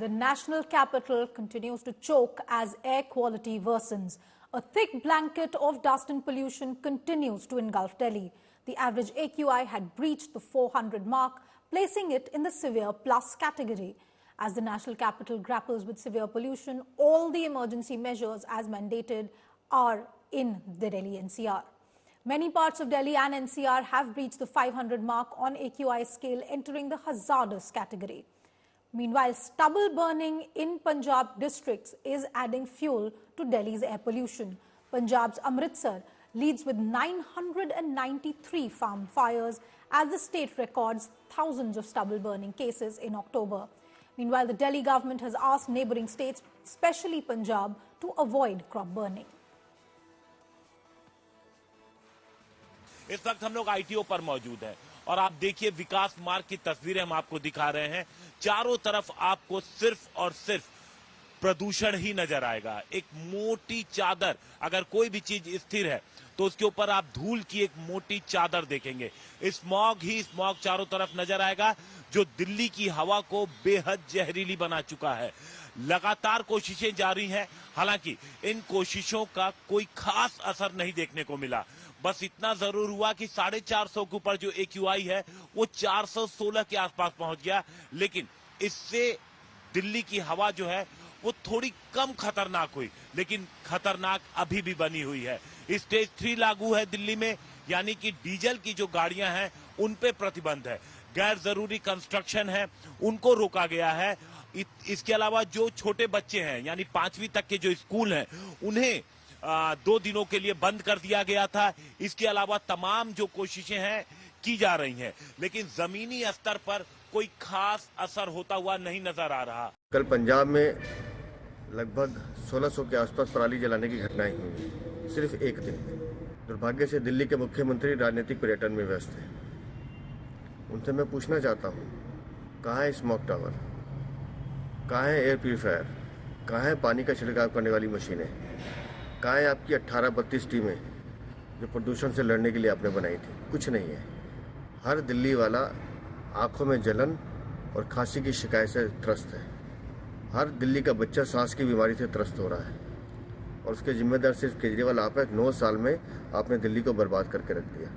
The national capital continues to choke as air quality worsens. A thick blanket of dust and pollution continues to engulf Delhi. The average AQI had breached the 400 mark, placing it in the severe plus category. As the national capital grapples with severe pollution, all the emergency measures as mandated are in the Delhi NCR. Many parts of Delhi and NCR have breached the 500 mark on AQI scale, entering the hazardous category. Meanwhile, stubble burning in Punjab districts is adding fuel to Delhi's air pollution. Punjab's Amritsar leads with 993 farm fires as the state records thousands of stubble burning cases in October. Meanwhile, the Delhi government has asked neighboring states, especially Punjab, to avoid crop burning. इस वक्त हम लोग ITO पर मौजूद हैं और आप देखिए विकास मार्ग की तस्वीरें हम आपको दिखा रहे हैं। चारों तरफ आपको सिर्फ और सिर्फ प्रदूषण ही नजर आएगा। एक मोटी चादर, अगर कोई भी चीज स्थिर है तो उसके ऊपर आप धूल की एक मोटी चादर देखेंगे। स्मॉग ही स्मॉग चारों तरफ नजर आएगा, जो दिल्ली की हवा को बेहद जहरीली बना चुका है। लगातार कोशिशें जारी हैं, हालांकि इन कोशिशों का कोई खास असर नहीं देखने को मिला। बस इतना जरूर हुआ कि 450 के ऊपर जो AQI है वो 416 के आसपास पहुंच गया, लेकिन इससे दिल्ली की हवा जो है वो थोड़ी कम खतरनाक हुई, लेकिन खतरनाक अभी भी बनी हुई है। स्टेज 3 लागू है दिल्ली में, यानी कि डीजल की जो गाड़ियां हैं उन पे प्रतिबंध है। गैर जरूरी कंस्ट्रक्शन है उनको रोका गया है। इसके अलावा जो छोटे बच्चे हैं, यानी 5वीं तक के जो स्कूल हैं, उन्हें 2 दिनों के लिए बंद कर दिया गया था। इसके अलावा तमाम जो कोशिशें हैं की जा रही हैं, लेकिन जमीनी स्तर पर कोई खास असर होता हुआ नहीं नजर आ रहा। कल पंजाब में लगभग 1600 के आसपास पराली जलाने की घटनाएं हुई, सिर्फ एक दिन में। दुर्भाग्य से दिल्ली के मुख्यमंत्री राजनीतिक पर्यटन में व्यस्त हैं। उनसे मैं पूछना चाहता हूँ, कहाँ है स्मोक टावर, कहाँ है एयर प्यूरिफायर, कहाँ है पानी का छिड़काव करने वाली मशीनें, कहाँ है आपकी 1832 टीमें जो प्रदूषण से लड़ने के लिए आपने बनाई थी? कुछ नहीं है। हर दिल्ली वाला आंखों में जलन और खांसी की शिकायत से त्रस्त है। हर दिल्ली का बच्चा सांस की बीमारी से त्रस्त हो रहा है और उसके जिम्मेदार सिर्फ केजरीवाल आप है। 9 साल में आपने दिल्ली को बर्बाद करके रख दिया।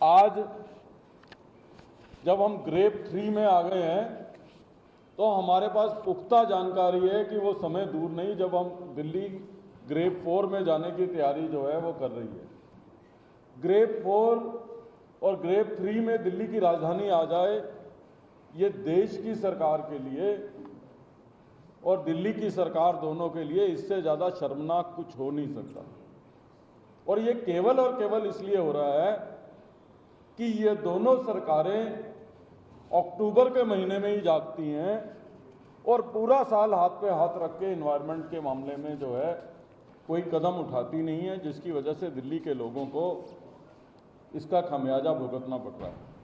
आज जब हम ग्रेड 3 में आ गए हैं तो हमारे पास पुख्ता जानकारी है कि वो समय दूर नहीं जब हम दिल्ली ग्रेड 4 में जाने की तैयारी जो है वो कर रही है। ग्रेड 4 और ग्रेड 3 में दिल्ली की राजधानी आ जाए, ये देश की सरकार के लिए और दिल्ली की सरकार दोनों के लिए इससे ज्यादा शर्मनाक कुछ हो नहीं सकता। और ये केवल और केवल इसलिए हो रहा है कि ये दोनों सरकारें अक्टूबर के महीने में ही जागती हैं और पूरा साल हाथ पे हाथ रख के एनवायरनमेंट के मामले में जो है कोई कदम उठाती नहीं है, जिसकी वजह से दिल्ली के लोगों को इसका खमियाजा भुगतना पड़ रहा है।